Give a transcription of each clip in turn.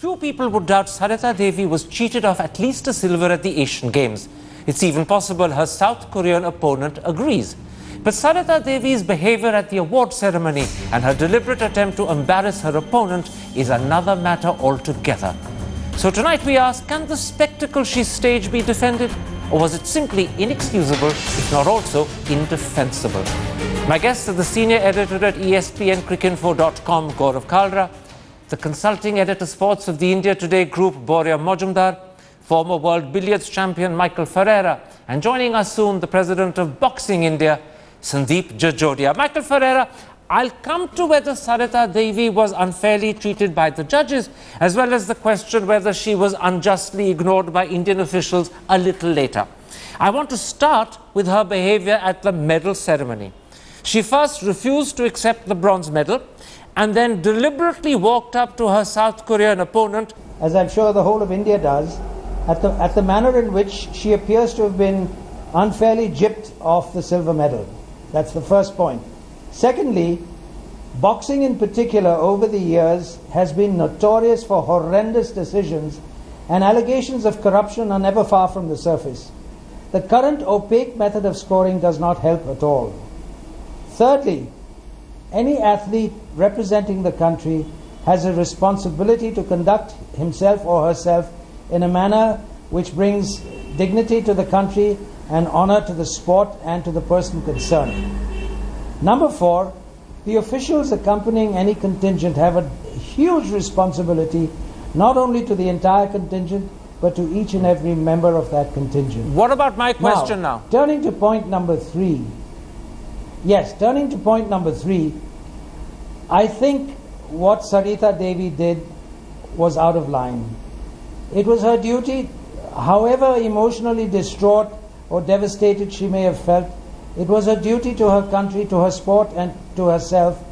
few people would doubt Sarita Devi was cheated of at least a silver at the Asian Games. It's even possible her South Korean opponent agrees. But Sarita Devi's behavior at the award ceremony and her deliberate attempt to embarrass her opponent is another matter altogether. So tonight we ask, can the spectacle she staged be defended? Or was it simply inexcusable, if not also indefensible? My guests are the senior editor at ESPNcricinfo.com, Gaurav Kalra, the consulting editor sports of the India Today group, Boria Majumdar, former world billiards champion Michael Ferreira, and joining us soon, the president of Boxing India, Sandeep Jajodia. Michael Ferreira, I'll come to whether Sarita Devi was unfairly treated by the judges, as well as the question whether she was unjustly ignored by Indian officials a little later. I want to start with her behavior at the medal ceremony. She first refused to accept the bronze medal and then deliberately walked up to her South Korean opponent, as I'm sure the whole of India does, at the manner in which she appears to have been unfairly gypped off the silver medal. That's the first point. Secondly, boxing in particular over the years has been notorious for horrendous decisions, and allegations of corruption are never far from the surface. The current opaque method of scoring does not help at all. Thirdly, any athlete representing the country has a responsibility to conduct himself or herself in a manner which brings dignity to the country and honor to the sport and to the person concerned. Number 4, the officials accompanying any contingent have a huge responsibility, not only to the entire contingent, but to each and every member of that contingent. What about my question now? Turning to point number 3. Yes, turning to point number 3, I think what Sarita Devi did was out of line. It was her duty, however emotionally distraught or devastated she may have felt, it was her duty to her country, to her sport and to herself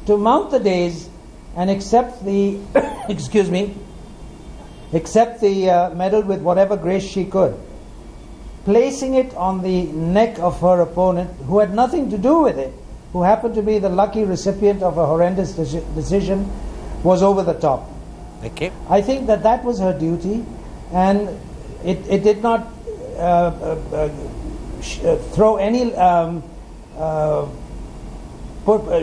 to mount the dais and accept the, accept the medal with whatever grace she could. Placing it on the neck of her opponent, who had nothing to do with it, who happened to be the lucky recipient of a horrendous decision, was over the top. Okay. I think that was her duty, and it did not throw any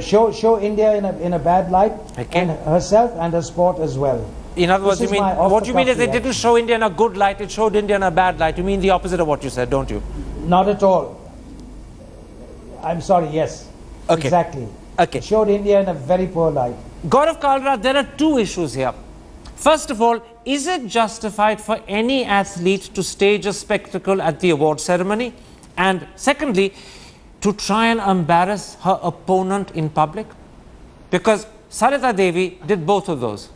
show India in a bad light, okay, and herself and her sport as well. In other words, what you mean is it didn't show India in a good light, it showed India in a bad light. You mean the opposite of what you said, don't you? Not at all. I'm sorry, yes. Okay. Exactly. Okay. It showed India in a very poor light. Gaurav Kalra, there are two issues here. First of all, is it justified for any athlete to stage a spectacle at the award ceremony? And secondly, to try and embarrass her opponent in public? Because Sarita Devi did both of those.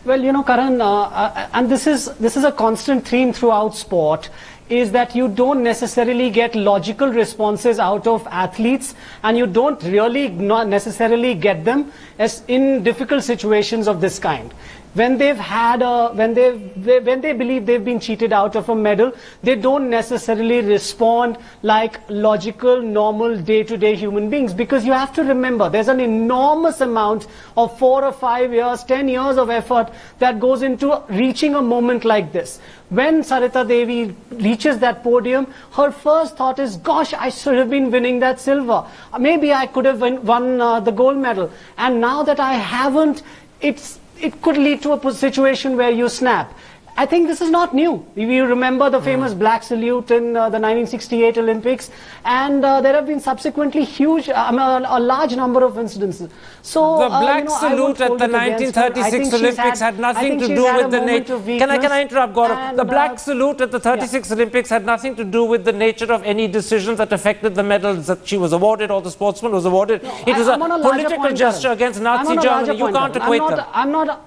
Well, you know, Karan, and this is a constant theme throughout sport, is that you don't necessarily get logical responses out of athletes, and you don't really not necessarily get them as in difficult situations of this kind. When they've had when they believe they've been cheated out of a medal, they don't necessarily respond like logical, normal, day-to-day human beings. Because you have to remember, there's an enormous amount of 4 or 5 years, 10 years of effort that goes into reaching a moment like this. When Sarita Devi reaches that podium, her first thought is, gosh, I should have been winning that silver. Maybe I could have won the gold medal. And now that I haven't, it could lead to a situation where you snap. I think this is not new. You remember the famous black salute in the 1968 Olympics, and there have been subsequently a large number of incidences. So the black salute at the 1936 Olympics had nothing to do with the nature. Can I interrupt, Gaurav? The black salute at the 36 Olympics had nothing to do with the nature of any decisions that affected the medals that she was awarded or the sportsman was awarded. No, it was a political gesture against Nazi Germany. You can't equate them.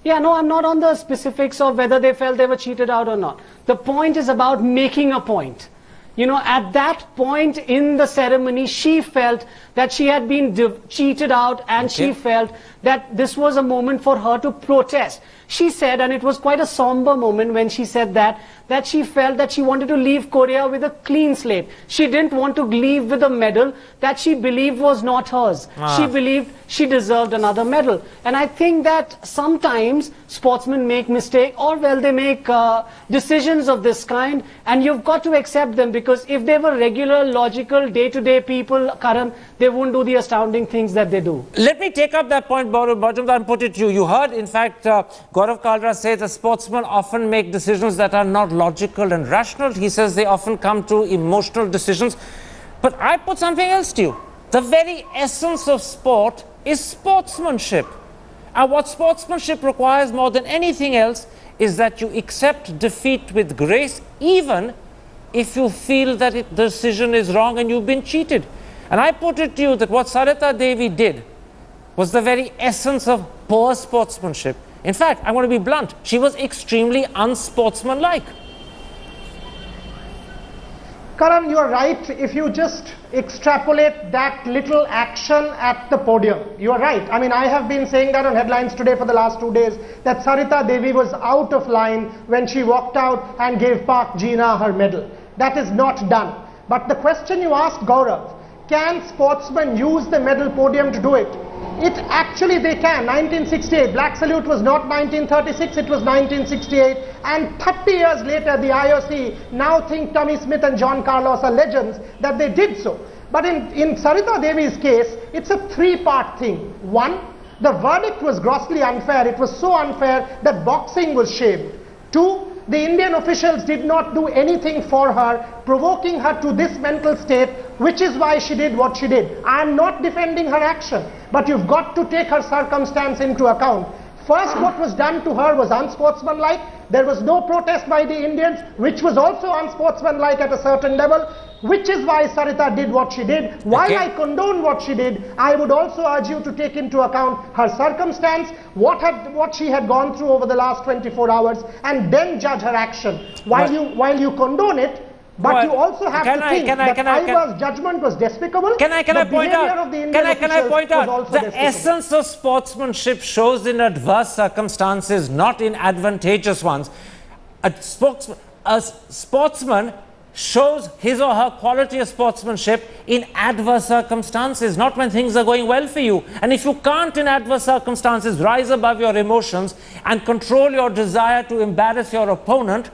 Yeah, no, I'm not on the specifics of whether they felt they were cheated out or not. The point is about making a point. You know, at that point in the ceremony, she felt that she had been cheated out, and she felt that this was a moment for her to protest. She said, and it was quite a somber moment when she said that she felt that she wanted to leave Korea with a clean slate. She didn't want to leave with a medal that she believed was not hers. She believed she deserved another medal. And I think that sometimes sportsmen make mistakes, or well, they make decisions of this kind, and you've got to accept them, because if they were regular, logical, day-to-day people, Karan, they wouldn't do the astounding things that they do. Let me take up that point, Bajumdar, and put it to you. You heard, in fact, Gaurav Kalra say that sportsmen often make decisions that are not logical and rational. He says they often come to emotional decisions. But I put something else to you. The very essence of sport is sportsmanship. And what sportsmanship requires more than anything else is that you accept defeat with grace, even if you feel that the decision is wrong and you've been cheated. And I put it to you that what Sarita Devi did was the very essence of poor sportsmanship. In fact, I'm going to be blunt, she was extremely unsportsmanlike. Karan, you are right. If you just extrapolate that little action at the podium, you are right. I mean, I have been saying that on headlines today for the last 2 days, that Sarita Devi was out of line when she walked out and gave Park Jina her medal. That is not done. But the question you asked, Gaurav, can sportsmen use the medal podium to do it? It actually they can. 1968, Black Salute was not 1936, it was 1968, and 30 years later the IOC now think Tommy Smith and John Carlos are legends that they did so. But in Sarita Devi's case, it's a three-part thing. One, the verdict was grossly unfair. It was so unfair that boxing was shamed. Two, the Indian officials did not do anything for her, provoking her to this mental state, which is why she did what she did. I am not defending her action, but you've got to take her circumstance into account. First, what was done to her was unsportsmanlike. There was no protest by the Indians, which was also unsportsmanlike at a certain level, which is why Sarita did what she did. While I condone what she did, I would also urge you to take into account her circumstance, what she had gone through over the last 24 hours, and then judge her action. While you condone it, but you also have to think that Aiba's judgment was despicable. Can I point out? The essence of sportsmanship shows in adverse circumstances, not in advantageous ones. A sportsman shows his or her quality of sportsmanship in adverse circumstances, not when things are going well for you. And if you can't in adverse circumstances rise above your emotions and control your desire to embarrass your opponent,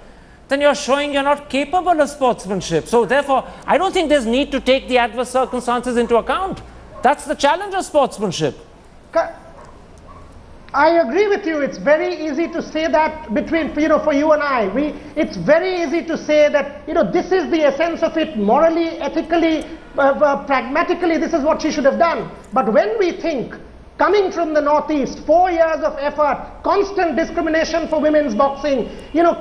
then you're showing you're not capable of sportsmanship. So therefore, I don't think there's need to take the adverse circumstances into account. That's the challenge of sportsmanship. I agree with you. It's very easy to say that between, for you and I. It's very easy to say that, this is the essence of it, morally, ethically, pragmatically, this is what she should have done. But when we think, coming from the Northeast, 4 years of effort, constant discrimination for women's boxing,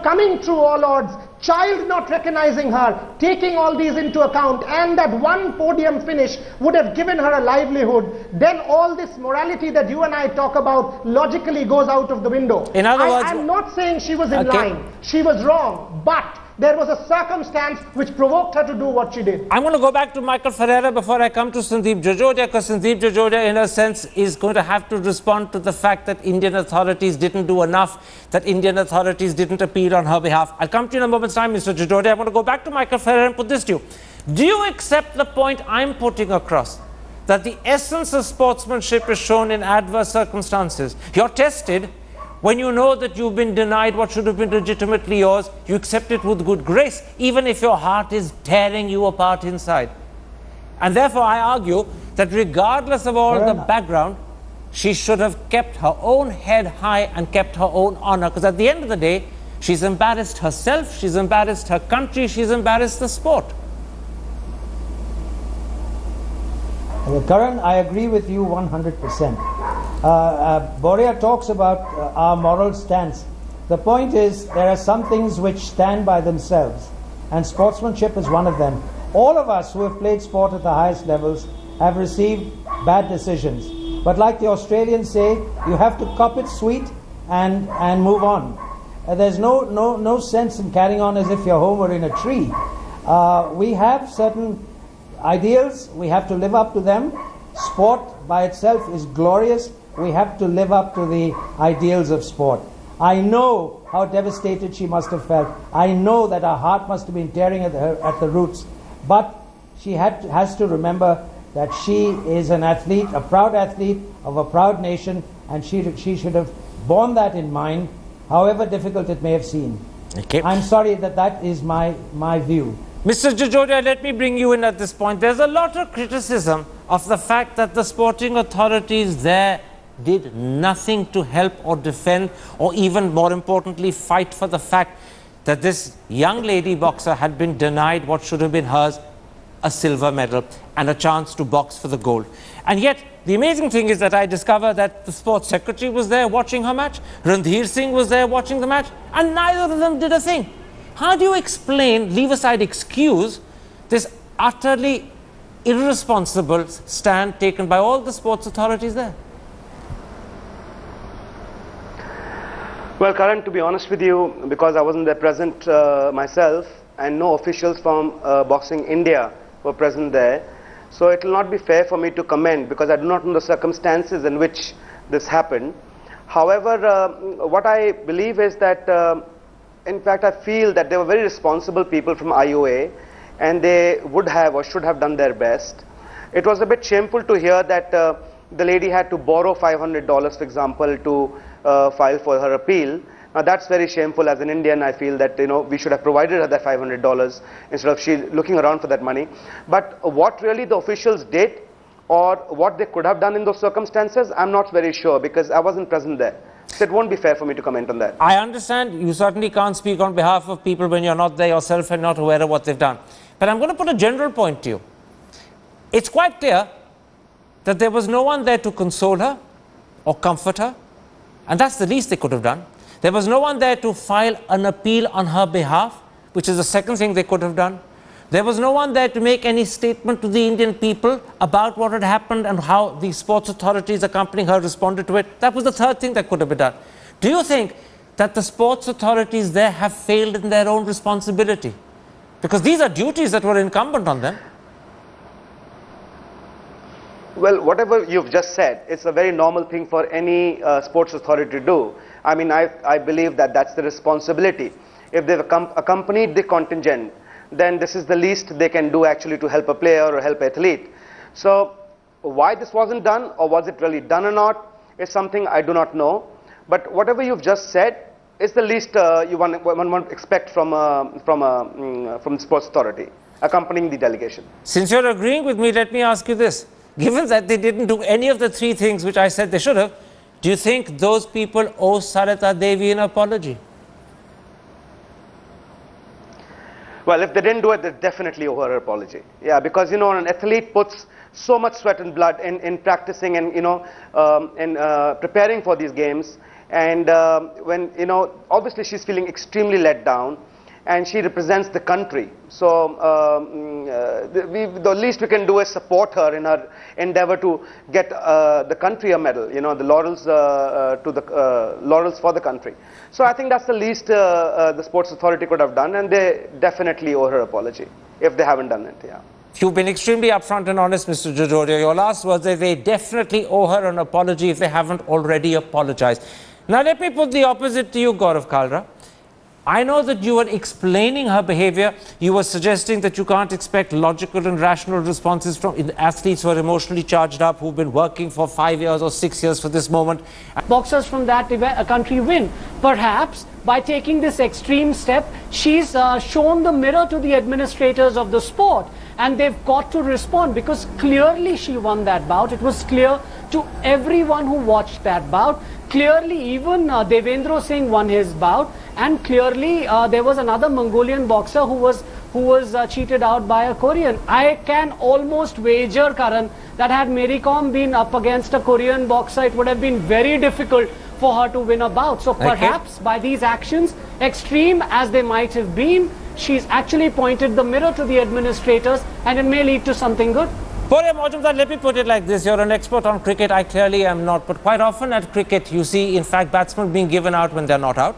coming through all odds, child not recognizing her, taking all these into account, and that one podium finish would have given her a livelihood, then all this morality that you and I talk about logically goes out of the window. In other words, I'm not saying she was in line. She was wrong, but there was a circumstance which provoked her to do what she did. I'm going to go back to Michael Ferreira before I come to Sandeep Jajodia, because Sandeep Jajodia, in a sense, is going to have to respond to the fact that Indian authorities didn't do enough, that Indian authorities didn't appeal on her behalf. I'll come to you in a moment's time, Mr. Jajodia. I'm going to go back to Michael Ferreira and put this to you. Do you accept the point I'm putting across, that the essence of sportsmanship is shown in adverse circumstances? You're tested. When you know that you've been denied what should have been legitimately yours, you accept it with good grace, even if your heart is tearing you apart inside. And therefore, I argue that regardless of all the background, she should have kept her own head high and kept her own honor. Because at the end of the day, she's embarrassed herself, she's embarrassed her country, she's embarrassed the sport. Karan, I agree with you 100%. Boria talks about our moral stance. The point is, there are some things which stand by themselves, and sportsmanship is one of them. All of us who have played sport at the highest levels have received bad decisions. But like the Australians say, you have to cop it sweet and move on. There's no sense in carrying on as if you're Homer in a tree. We have certain ideals. We have to live up to them. Sport by itself is glorious. We have to live up to the ideals of sport. I know how devastated she must have felt. I know that her heart must have been tearing at the roots. But she has to remember that she is an athlete, a proud athlete of a proud nation, and she should have borne that in mind, however difficult it may have seemed. Okay. I'm sorry that is my view. Mr. Jajodia, let me bring you in at this point. There's a lot of criticism of the fact that the sporting authorities there did nothing to help or defend, or even more importantly, fight for the fact that this young lady boxer had been denied what should have been hers, a silver medal and a chance to box for the gold. And yet, the amazing thing is that I discover that the sports secretary was there watching her match, Randhir Singh was there watching the match, and neither of them did a thing. How do you explain, leave aside excuse, this utterly irresponsible stand taken by all the sports authorities there? Well, Karan, to be honest with you, because I wasn't there present myself, and no officials from Boxing India were present there, so it will not be fair for me to comment because I do not know the circumstances in which this happened. However, what I believe is that, in fact, I feel that they were very responsible people from IOA, and they would have or should have done their best. It was a bit shameful to hear that the lady had to borrow $500, for example, to file for her appeal. Now that's very shameful. As an Indian, I feel that we should have provided her that $500 instead of she looking around for that money. But what really the officials did, or what they could have done in those circumstances, I'm not very sure because I wasn't present there. So it won't be fair for me to comment on that. I understand you certainly can't speak on behalf of people when you're not there yourself and not aware of what they've done. But I'm going to put a general point to you. It's quite clear that there was no one there to console her or comfort her, and that's the least they could have done. There was no one there to file an appeal on her behalf, which is the second thing they could have done. There was no one there to make any statement to the Indian people about what had happened and how the sports authorities accompanying her responded to it. That was the third thing that could have been done. Do you think that the sports authorities there have failed in their own responsibility? Because these are duties that were incumbent on them. Well, whatever you've just said, it's a very normal thing for any sports authority to do. I mean, I believe that that's the responsibility. If they've accompanied the contingent, then this is the least they can do actually to help a player or help an athlete. So why this wasn't done, or was it really done or not, is something I do not know. But whatever you've just said is the least one would expect from the sports authority accompanying the delegation. Since you're agreeing with me, let me ask you this. Given that they didn't do any of the three things which I said they should have, do you think those people owe Sarita Devi an apology? Well, if they didn't do it, they definitely owe her an apology. Yeah, because an athlete puts so much sweat and blood in practicing and preparing for these games, and when obviously she's feeling extremely let down, and she represents the country. So the least we can do is support her in her endeavor to get the country a medal, the laurels laurels for the country. So I think that's the least the sports authority could have done, and they definitely owe her apology if they haven't done it. Yeah. You've been extremely upfront and honest, Mr. Jajodia. Your last words, they definitely owe her an apology if they haven't already apologized. Now let me put the opposite to you, Gaurav Kalra. I know that you were explaining her behavior. You were suggesting that you can't expect logical and rational responses from athletes who are emotionally charged up, who've been working for 5 years or 6 years for this moment. Boxers from that country win. Perhaps by taking this extreme step, she's shown the mirror to the administrators of the sport, and they've got to respond, because clearly she won that bout. It was clear to everyone who watched that bout. Clearly, even Devendra Singh won his bout, and clearly there was another Mongolian boxer who was cheated out by a Korean. I can almost wager, Karan, that had Mary Kom been up against a Korean boxer, it would have been very difficult for her to win a bout. So perhaps by these actions, extreme as they might have been, she's actually pointed the mirror to the administrators, and it may lead to something good. Porya Majumdar, let me put it like this. You're an expert on cricket. I clearly am not. But quite often at cricket, you see, in fact, batsmen being given out when they're not out.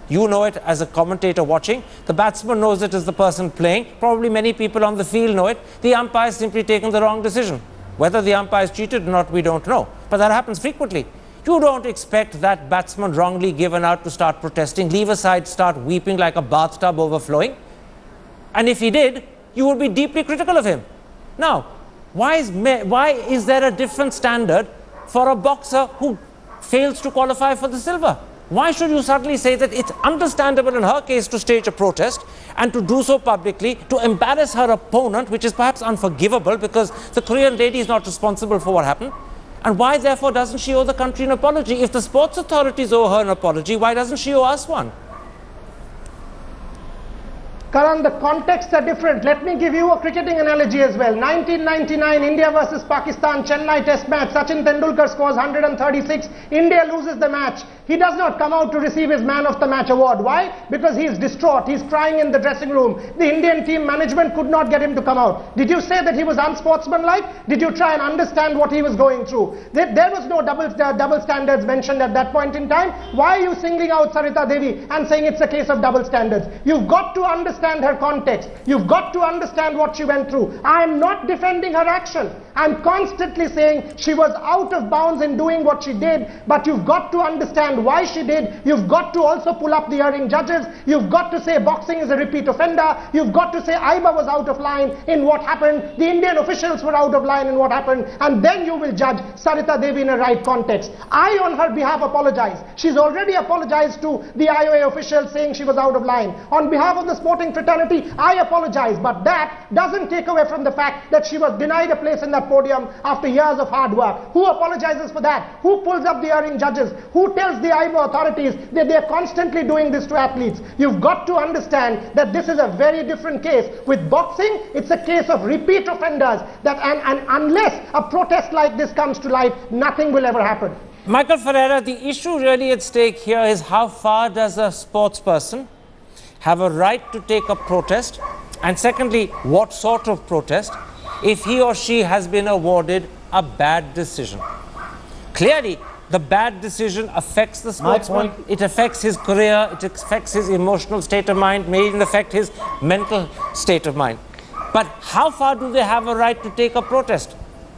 You know it as a commentator watching. The batsman knows it as the person playing. Probably many people on the field know it. The umpire has simply taken the wrong decision. Whether the umpire is cheated or not, we don't know. But that happens frequently. You don't expect that batsman wrongly given out to start protesting, leave aside, start weeping like a bathtub overflowing. And if he did, you would be deeply critical of him. Now, why is there a different standard for a boxer who fails to qualify for the silver? Why should you suddenly say that it's understandable in her case to stage a protest and to do so publicly, to embarrass her opponent, which is perhaps unforgivable because the Korean lady is not responsible for what happened? And why, therefore, doesn't she owe the country an apology? If the sports authorities owe her an apology, why doesn't she owe us one? Karan, the contexts are different. Let me give you a cricketing analogy as well. 1999, India versus Pakistan, Chennai Test match. Sachin Tendulkar scores 136. India loses the match. He does not come out to receive his man of the match award. Why? Because he is distraught. He is crying in the dressing room. The Indian team management could not get him to come out. Did you say that he was unsportsmanlike? Did you try and understand what he was going through? There was no double standards mentioned at that point in time. Why are you singling out Sarita Devi and saying it's a case of double standards? You've got to understand her context. You've got to understand what she went through. I am not defending her action. I'm constantly saying she was out of bounds in doing what she did, but you've got to understand why she did. You've got to also pull up the erring judges. You've got to say boxing is a repeat offender. You've got to say Aiba was out of line in what happened. The Indian officials were out of line in what happened. And then you will judge Sarita Devi in a right context. I, on her behalf, apologize. She's already apologized to the IOA officials saying she was out of line. On behalf of the sporting fraternity, I apologize. But that doesn't take away from the fact that she was denied a place in that podium after years of hard work. Who apologizes for that? Who pulls up the erring judges? Who tells the IBO authorities that they're constantly doing this to athletes? You've got to understand that this is a very different case. With boxing, it's a case of repeat offenders, that and unless a protest like this comes to life, nothing will ever happen. Michael Ferreira, the issue really at stake here is how far does a sports person have a right to take a protest, and secondly, what sort of protest, if he or she has been awarded a bad decision. Clearly, the bad decision affects the sportsman. It affects his career, it affects his emotional state of mind, may even affect his mental state of mind. But how far do they have a right to take a protest?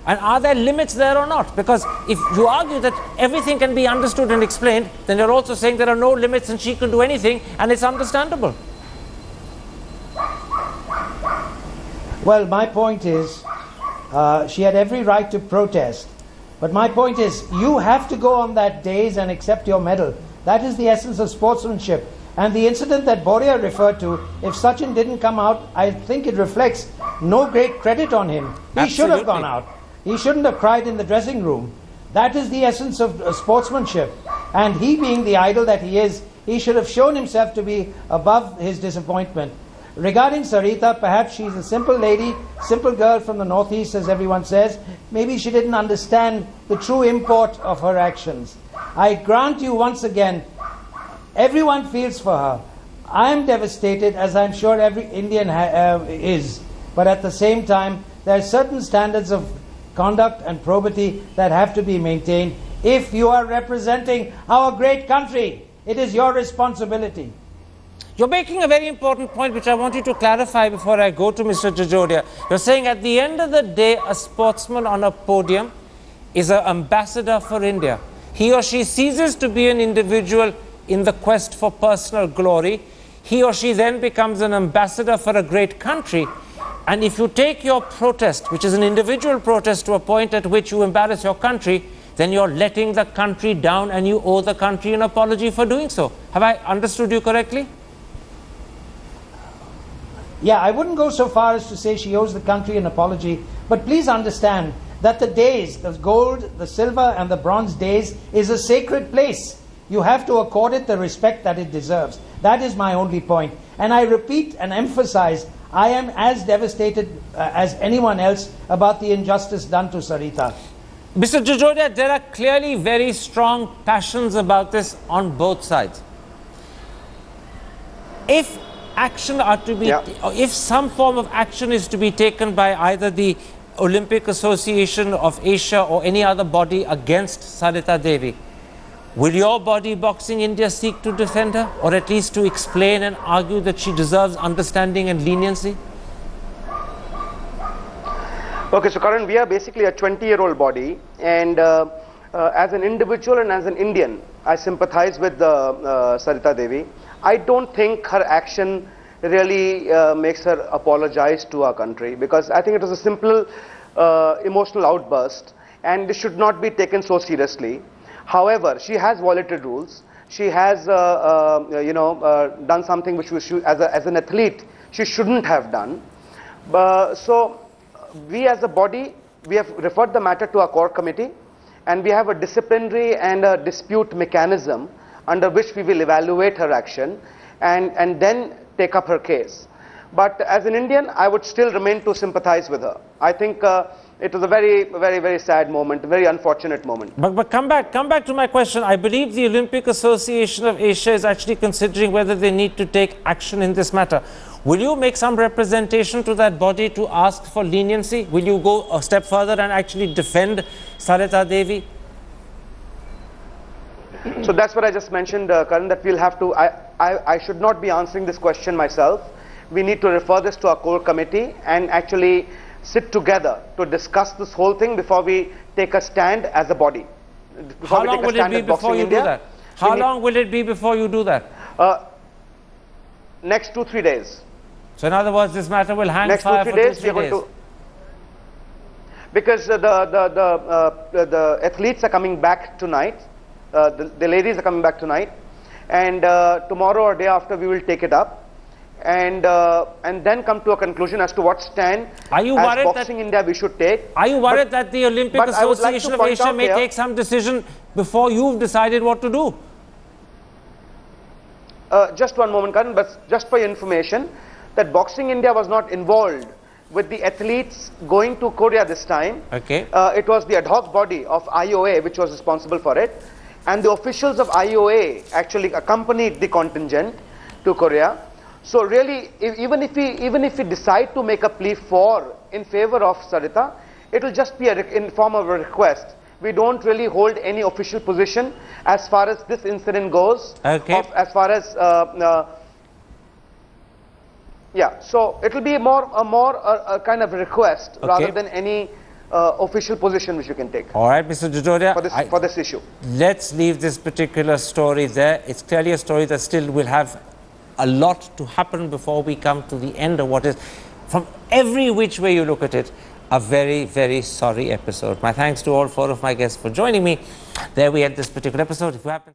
And are there limits there or not? Because if you argue that everything can be understood and explained, then you're also saying there are no limits and she can do anything, and it's understandable. Well, my point is, she had every right to protest. But my point is, you have to go on that days and accept your medal. That is the essence of sportsmanship. And the incident that Boria referred to, if Sachin didn't come out, I think it reflects no great credit on him. He should have gone out. He shouldn't have cried in the dressing room. That is the essence of sportsmanship. And he, being the idol that he is, he should have shown himself to be above his disappointment. Regarding Sarita, perhaps she's a simple lady, simple girl from the northeast, as everyone says. Maybe she didn't understand the true import of her actions. I grant you once again, everyone feels for her. I am devastated, as I'm sure every Indian is. But at the same time, there are certain standards of conduct and probity that have to be maintained. If you are representing our great country, it is your responsibility. You're making a very important point, which I want you to clarify before I go to Mr. Jajodia. You're saying at the end of the day, a sportsman on a podium is an ambassador for India. He or she ceases to be an individual in the quest for personal glory. He or she then becomes an ambassador for a great country. And if you take your protest, which is an individual protest, to a point at which you embarrass your country, then you're letting the country down and you owe the country an apology for doing so. Have I understood you correctly? Yeah, I wouldn't go so far as to say she owes the country an apology, but please understand that the days, the gold, the silver and the bronze days is a sacred place. You have to accord it the respect that it deserves. That is my only point. And I repeat and emphasize, I am as devastated as anyone else about the injustice done to Sarita. Mr. Jajodia, there are clearly very strong passions about this on both sides. If action are to be, if some form of action is to be taken by either the Olympic Association of Asia or any other body against Sarita Devi, Will your body, Boxing India, seek to defend her, or at least to explain and argue that she deserves understanding and leniency? Okay, so Karan, we are basically a 20-year-old body, and as an individual and as an Indian, I sympathize with Sarita Devi. I don't think her action really makes her apologize to our country, because I think it was a simple emotional outburst, and this should not be taken so seriously. However, she has violated rules. She has, done something which as an athlete, she shouldn't have done. So, we as a body, we have referred the matter to our core committee, and we have a disciplinary and a dispute mechanism under which we will evaluate her action and then take up her case. But as an Indian, I would still remain to sympathize with her. I think it was a very, very, very sad moment, a very unfortunate moment. But come back to my question. I believe the Olympic Association of Asia is actually considering whether they need to take action in this matter. Will you make some representation to that body to ask for leniency? Will you go a step further and actually defend Sarita Devi? So that's what I just mentioned, Karan, that we'll have to, I should not be answering this question myself. We need to refer this to our core committee and actually sit together to discuss this whole thing before we take a stand as a body. How long will it be before you do that? How long will it be before you do that? Next 2-3 days. So in other words, this matter will hang next fire 2-3 for days. 2-3 We are going days. to, because the athletes are coming back tonight. The ladies are coming back tonight, and tomorrow or day after we will take it up, and then come to a conclusion as to what stand as Boxing India we should take. Are you worried that the Olympic Association of Asia may take some decision before you've decided what to do? Just one moment, Karan, but just for your information, that Boxing India was not involved with the athletes going to Korea this time. Okay. It was the ad hoc body of IOA which was responsible for it, and the officials of IOA actually accompanied the contingent to Korea. So really, even if we decide to make a plea in favor of Sarita, it will just be in form of a request. We don't really hold any official position as far as this incident goes. Okay. As far as yeah, so it will be a kind of request rather than any official position which you can take. All right, Mr. Jajoria, for this issue. Let's leave this particular story there. It's clearly a story that still will have a lot to happen before we come to the end of what is, from every which way you look at it, a very, very sorry episode. My thanks to all 4 of my guests for joining me. There we end this particular episode. If you happen